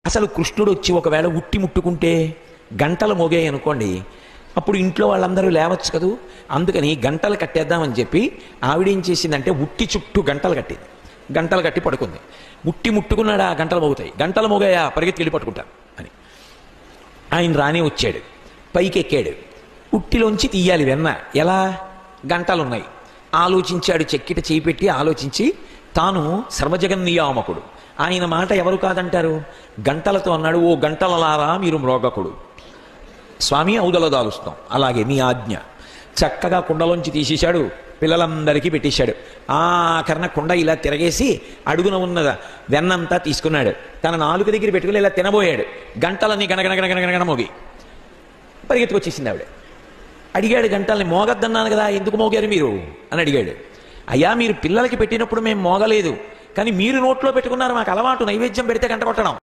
అసలు కృష్ణుడు వచ్చి ఒకవేళ ఉట్టి ముట్టుకుంటే గంటలు మోగాయి అనుకోండి, అప్పుడు ఇంట్లో వాళ్ళందరూ లేవచ్చు కదూ. అందుకని గంటలు కట్టేద్దామని చెప్పి ఆవిడేం చేసిందంటే ఉట్టి చుట్టూ గంటలు కట్టింది. గంటలు కట్టి పడుకుంది. ఉట్టి ముట్టుకున్నాడా గంటలు మోగుతాయి, గంటలు మోగాయా పరిగెత్తి వెళ్ళి పట్టుకుంటారు అని. ఆయన రానే వచ్చాడు, పైకి ఎక్కాడు. ఉట్టిలోంచి తీయాలి వెన్న, ఎలా? గంటలున్నాయి. ఆలోచించాడు, చెక్కిట చేయి పెట్టి ఆలోచించి, తాను సర్వజగన్నియామకుడు, ఆయన మాట ఎవరు కాదంటారు? గంటలతో అన్నాడు, ఓ గంటలలారా మీరు మ్రోగకుడు, స్వామి ఔదల దాలుస్తాం, అలాగే మీ ఆజ్ఞ. చక్కగా కుండలోంచి తీసేశాడు, పిల్లలందరికీ పెట్టేశాడు. ఆఖరణ కుండ ఇలా తిరగేసి అడుగున ఉన్న వెన్నంతా తీసుకున్నాడు, తన నాలుగు దగ్గర పెట్టుకుని ఇలా తినబోయాడు. గంటలన్నీ గణగణగణగణగణ మోగి పరిగెత్తుకొచ్చేసింది ఆవిడ. అడిగాడు, గంటల్ని మోగద్దన్నాను కదా, ఎందుకు మోగారు మీరు అని అడిగాడు. అయ్యా, మీరు పిల్లలకి పెట్టినప్పుడు మేము మోగలేదు, కానీ మీరు నోట్లో పెట్టుకున్నారు, మాకు అలవాటు నైవేద్యం పెడితే గంట కొట్టడం.